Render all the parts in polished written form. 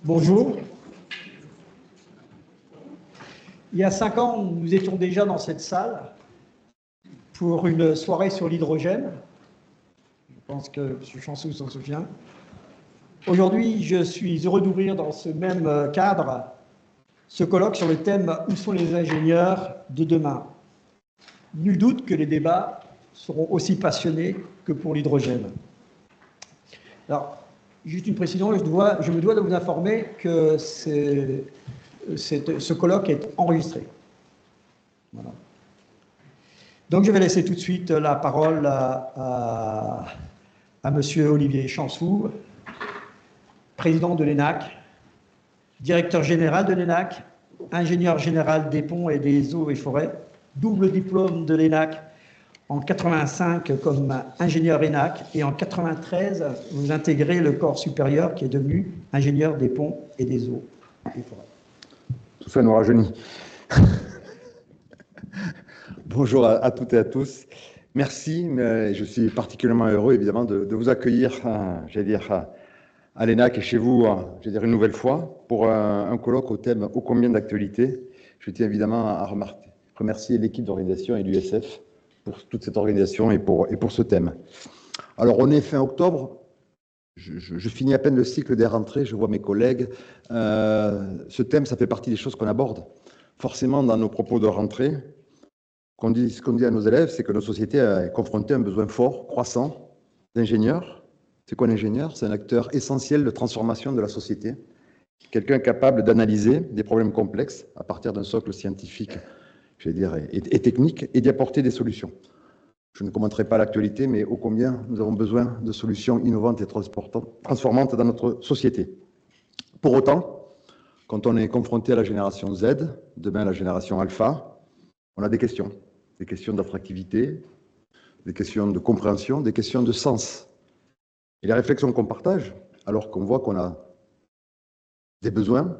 Bonjour. Il y a 5 ans, nous étions déjà dans cette salle pour une soirée sur l'hydrogène. Je pense que M. Chansou s'en souvient. Aujourd'hui, je suis heureux d'ouvrir dans ce même cadre ce colloque sur le thème « Où sont les ingénieurs de demain ?» Nul doute que les débats seront aussi passionnés que pour l'hydrogène. Alors, juste une précision, je me dois de vous informer que ce colloque est enregistré. Voilà. Donc, je vais laisser tout de suite la parole à M. Olivier Chansou, président de l'ENAC, directeur général de l'ENAC, ingénieur général des ponts et des eaux et forêts, double diplôme de l'ENAC en 85 comme ingénieur ENAC et en 93, vous intégrez le corps supérieur qui est devenu ingénieur des ponts et des eaux et forêts. Tout ça nous rajeunit. Bonjour à toutes et à tous. Merci, mais je suis particulièrement heureux évidemment de vous accueillir, à l'ENAC et chez vous, une nouvelle fois, pour un colloque au thème ô combien d'actualité. Je tiens évidemment à remercier l'équipe d'organisation et l'USF pour toute cette organisation et pour ce thème. Alors, on est fin octobre. Je finis à peine le cycle des rentrées, je vois mes collègues. Ce thème, ça fait partie des choses qu'on aborde. Forcément, dans nos propos de rentrée, ce qu'on dit à nos élèves, c'est que notre société est confrontée à un besoin fort, croissant, d'ingénieurs. C'est quoi l'ingénieur? C'est un acteur essentiel de transformation de la société. Quelqu'un capable d'analyser des problèmes complexes à partir d'un socle scientifique, et technique, et d'y apporter des solutions. Je ne commenterai pas l'actualité, mais ô combien nous avons besoin de solutions innovantes et transformantes dans notre société. Pour autant, quand on est confronté à la génération Z, demain la génération Alpha, on a des questions d'attractivité, des questions de compréhension, des questions de sens. Et les réflexions qu'on partage, alors qu'on voit qu'on a des besoins,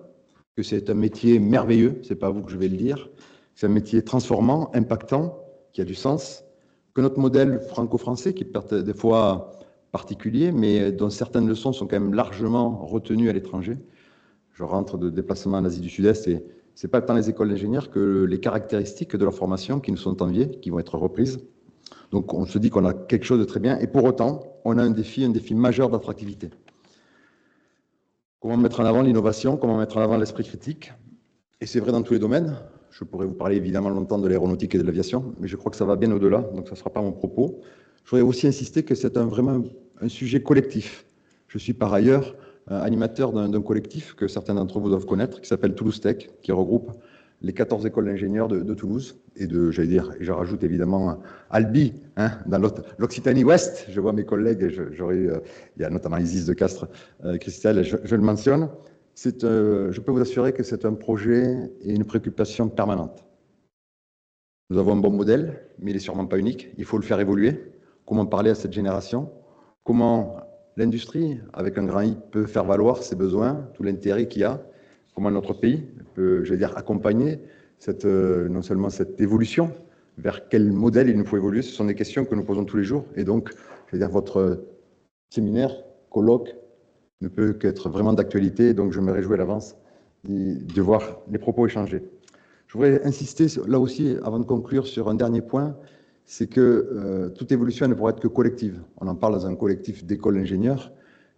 que c'est un métier merveilleux, c'est pas à vous que je vais le dire, c'est un métier transformant, impactant, qui a du sens, que notre modèle franco-français, qui est peut-être des fois particulier, mais dont certaines leçons sont quand même largement retenues à l'étranger. Je rentre de déplacement en Asie du Sud-Est et c'est pas tant les écoles d'ingénieurs que les caractéristiques de leur formation qui nous sont enviées, qui vont être reprises. Donc on se dit qu'on a quelque chose de très bien et pour autant, on a un défi majeur d'attractivité. Comment mettre en avant l'innovation, comment mettre en avant l'esprit critique? Et c'est vrai dans tous les domaines. Je pourrais vous parler évidemment longtemps de l'aéronautique et de l'aviation, mais je crois que ça va bien au-delà, donc ça ne sera pas mon propos. Je voudrais aussi insister que c'est vraiment un sujet collectif. Je suis par ailleurs animateur d'un collectif que certains d'entre vous doivent connaître, qui s'appelle Toulouse Tech, qui regroupe les 14 écoles d'ingénieurs de Toulouse, et je rajoute évidemment Albi, dans l'Occitanie Ouest. Je vois mes collègues, il y a notamment Isis de Castres, Christelle, je le mentionne. Je peux vous assurer que c'est un projet et une préoccupation permanente. Nous avons un bon modèle, mais il n'est sûrement pas unique. Il faut le faire évoluer. Comment parler à cette génération? Comment l'industrie, avec un grand I, peut faire valoir ses besoins, tout l'intérêt qu'il y a? Comment notre pays peut, accompagner non seulement cette évolution, vers quel modèle il nous faut évoluer? Ce sont des questions que nous posons tous les jours. Et donc, votre séminaire, colloque, ne peut qu'être vraiment d'actualité, donc je me réjouis à l'avance de voir les propos échangés. Je voudrais insister là aussi, avant de conclure, sur un dernier point, c'est que toute évolution ne pourrait être que collective. On en parle dans un collectif d'écoles d'ingénieurs,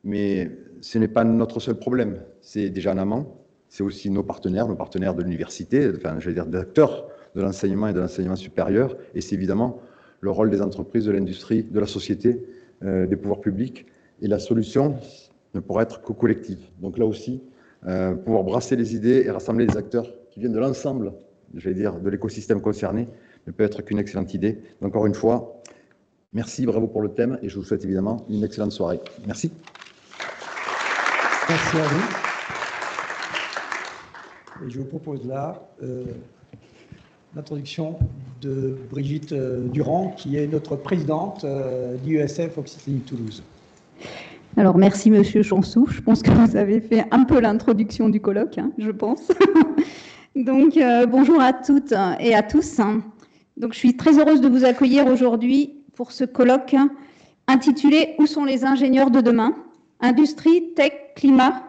mais ce n'est pas notre seul problème. C'est déjà en amont, c'est aussi nos partenaires de l'université, des acteurs de l'enseignement et de l'enseignement supérieur, et c'est évidemment le rôle des entreprises, de l'industrie, de la société, des pouvoirs publics, et la solution ne pourra être que collective. Donc là aussi, pouvoir brasser les idées et rassembler les acteurs qui viennent de l'ensemble, de l'écosystème concerné, ne peut être qu'une excellente idée. Donc, encore une fois, merci, bravo pour le thème, et je vous souhaite évidemment une excellente soirée. Merci. Merci à vous. Et je vous propose là l'introduction de Brigitte Durand, qui est notre présidente d'IESF Occitanie-Toulouse. Alors, merci Monsieur Chansou. Je pense que vous avez fait un peu l'introduction du colloque, je pense. Donc, bonjour à toutes et à tous. Donc, je suis très heureuse de vous accueillir aujourd'hui pour ce colloque intitulé « Où sont les ingénieurs de demain? Industrie, tech, climat ».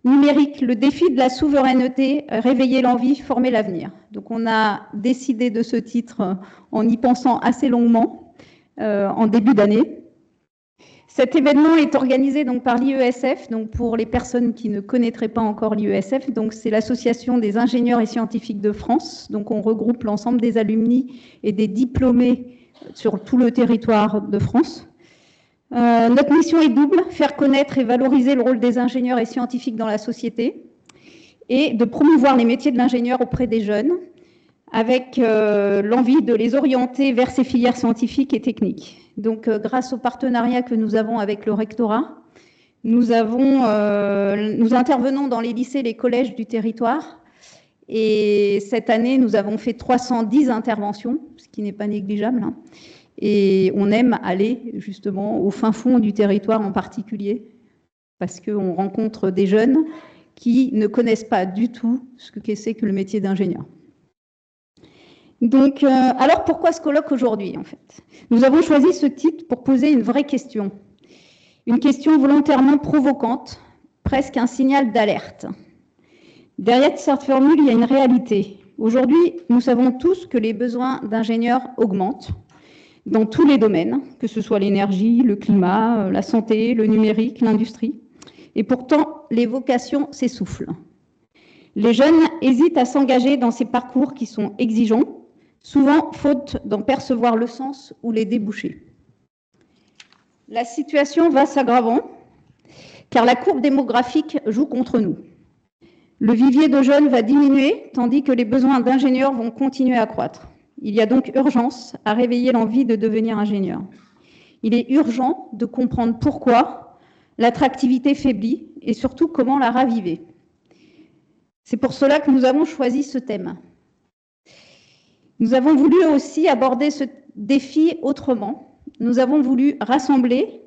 Numérique, le défi de la souveraineté, réveiller l'envie, former l'avenir. Donc on a décidé de ce titre en y pensant assez longuement en début d'année. Cet événement est organisé donc par l'IESF, donc pour les personnes qui ne connaîtraient pas encore l'IESF, donc c'est l'Association des ingénieurs et scientifiques de France. Donc on regroupe l'ensemble des alumni et des diplômés sur tout le territoire de France. Notre mission est double, faire connaître et valoriser le rôle des ingénieurs et scientifiques dans la société et de promouvoir les métiers de l'ingénieur auprès des jeunes avec l'envie de les orienter vers ces filières scientifiques et techniques. Donc grâce au partenariat que nous avons avec le rectorat, nous intervenons dans les lycées et les collèges du territoire et cette année nous avons fait 310 interventions, ce qui n'est pas négligeable, hein. Et on aime aller justement au fin fond du territoire en particulier, parce qu'on rencontre des jeunes qui ne connaissent pas du tout ce que c'est que le métier d'ingénieur. Donc, alors pourquoi ce colloque aujourd'hui en fait? Nous avons choisi ce titre pour poser une vraie question. Une question volontairement provocante, presque un signal d'alerte. Derrière cette formule, il y a une réalité. Aujourd'hui, nous savons tous que les besoins d'ingénieurs augmentent dans tous les domaines, que ce soit l'énergie, le climat, la santé, le numérique, l'industrie. Et pourtant, les vocations s'essoufflent. Les jeunes hésitent à s'engager dans ces parcours qui sont exigeants, souvent faute d'en percevoir le sens ou les débouchés. La situation va s'aggravant, car la courbe démographique joue contre nous. Le vivier de jeunes va diminuer, tandis que les besoins d'ingénieurs vont continuer à croître. Il y a donc urgence à réveiller l'envie de devenir ingénieur. Il est urgent de comprendre pourquoi l'attractivité faiblit et surtout comment la raviver. C'est pour cela que nous avons choisi ce thème. Nous avons voulu aussi aborder ce défi autrement. Nous avons voulu rassembler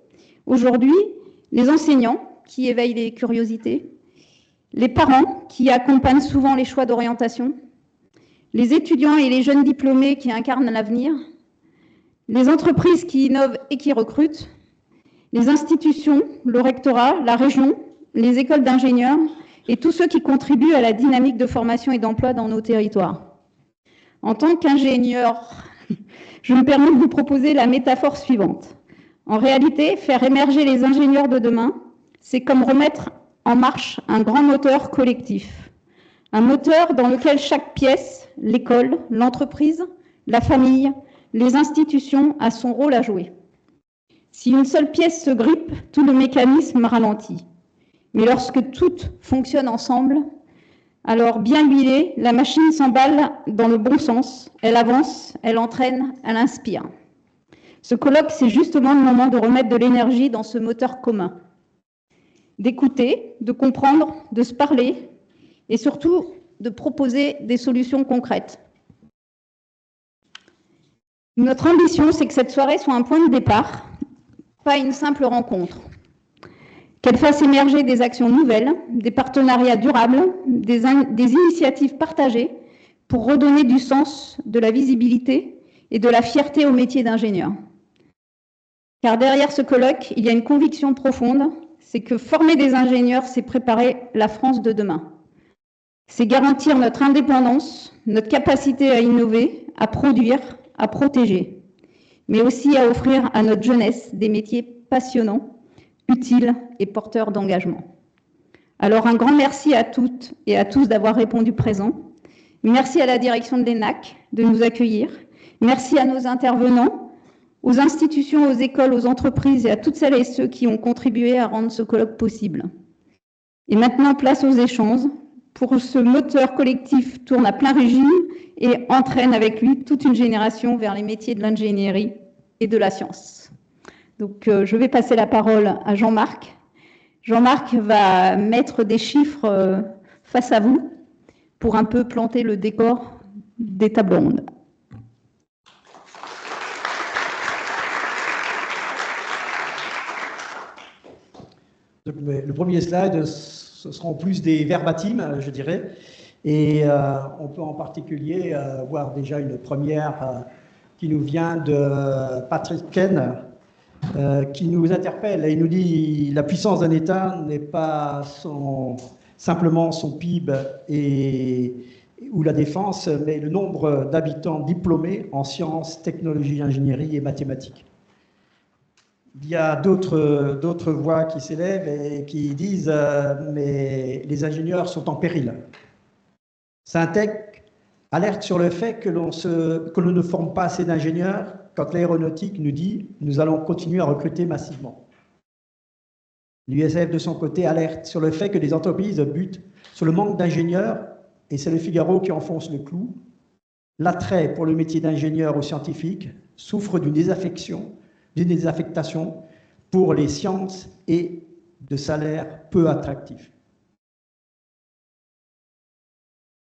aujourd'hui les enseignants qui éveillent les curiosités, les parents qui accompagnent souvent les choix d'orientation, les étudiants et les jeunes diplômés qui incarnent l'avenir, les entreprises qui innovent et qui recrutent, les institutions, le rectorat, la région, les écoles d'ingénieurs et tous ceux qui contribuent à la dynamique de formation et d'emploi dans nos territoires. En tant qu'ingénieur, je me permets de vous proposer la métaphore suivante. En réalité, faire émerger les ingénieurs de demain, c'est comme remettre en marche un grand moteur collectif. Un moteur dans lequel chaque pièce, l'école, l'entreprise, la famille, les institutions a son rôle à jouer. Si une seule pièce se grippe, tout le mécanisme ralentit. Mais lorsque toutes fonctionnent ensemble, alors bien huilée, la machine s'emballe dans le bon sens, elle avance, elle entraîne, elle inspire. Ce colloque, c'est justement le moment de remettre de l'énergie dans ce moteur commun. D'écouter, de comprendre, de se parler et surtout de proposer des solutions concrètes. Notre ambition, c'est que cette soirée soit un point de départ, pas une simple rencontre. Qu'elle fasse émerger des actions nouvelles, des partenariats durables, des initiatives partagées pour redonner du sens, de la visibilité et de la fierté au métier d'ingénieur. Car derrière ce colloque, il y a une conviction profonde, c'est que former des ingénieurs, c'est préparer la France de demain. C'est garantir notre indépendance, notre capacité à innover, à produire, à protéger, mais aussi à offrir à notre jeunesse des métiers passionnants, utiles et porteurs d'engagement. Alors un grand merci à toutes et à tous d'avoir répondu présent. Merci à la direction de l'ENAC de nous accueillir. Merci à nos intervenants, aux institutions, aux écoles, aux entreprises et à toutes celles et ceux qui ont contribué à rendre ce colloque possible. Et maintenant, place aux échanges. Pour ce moteur collectif tourne à plein régime et entraîne avec lui toute une génération vers les métiers de l'ingénierie et de la science. Donc, je vais passer la parole à Jean-Marc. Jean-Marc va mettre des chiffres face à vous pour un peu planter le décor des tables rondes. Le premier slide, ce seront plus des verbatims, je dirais. Et on peut en particulier voir déjà une première qui nous vient de Patrick Ken, qui nous interpelle et il nous dit « La puissance d'un État n'est pas simplement son PIB ou la défense, mais le nombre d'habitants diplômés en sciences, technologies, ingénierie et mathématiques. Il y a d'autres voix qui s'élèvent et qui disent mais les ingénieurs sont en péril. Syntec alerte sur le fait que l'on ne forme pas assez d'ingénieurs quand l'aéronautique nous dit « nous allons continuer à recruter massivement ». L'USF, de son côté, alerte sur le fait que les entreprises butent sur le manque d'ingénieurs, et c'est le Figaro qui enfonce le clou. L'attrait pour le métier d'ingénieur ou scientifique souffre d'une désaffectation pour les sciences et de salaires peu attractifs.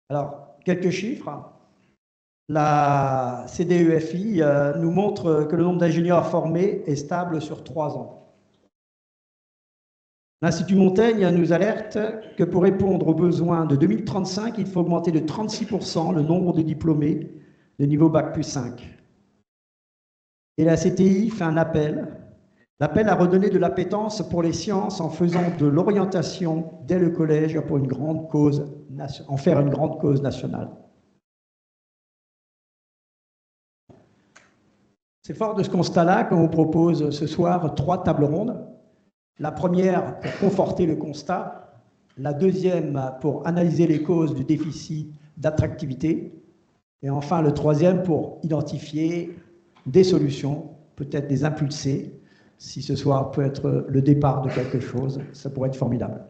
Alors, quelques chiffres. La CDEFI nous montre que le nombre d'ingénieurs formés est stable sur 3 ans. L'Institut Montaigne nous alerte que pour répondre aux besoins de 2035, il faut augmenter de 36% le nombre de diplômés de niveau Bac+5. Et la CTI fait un appel à redonner de l'appétence pour les sciences en faisant de l'orientation dès le collège pour en faire une grande cause nationale. C'est fort de ce constat-là qu'on vous propose ce soir 3 tables rondes. La première pour conforter le constat, la deuxième pour analyser les causes du déficit d'attractivité, et enfin le troisième pour identifier des solutions, peut-être des impulsés. Si ce soir peut être le départ de quelque chose, ça pourrait être formidable.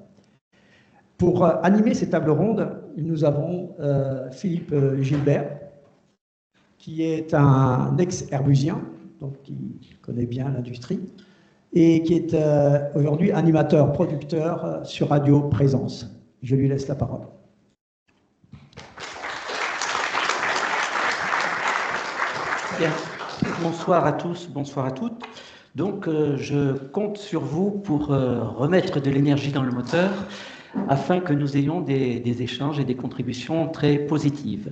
Pour animer ces tables rondes, nous avons Philippe Gilbert, qui est un ex-herbusien, donc qui connaît bien l'industrie, et qui est aujourd'hui animateur, producteur sur Radio Présence. Je lui laisse la parole. Bien. Bonsoir à tous, bonsoir à toutes. Donc, je compte sur vous pour remettre de l'énergie dans le moteur afin que nous ayons des échanges et des contributions très positives.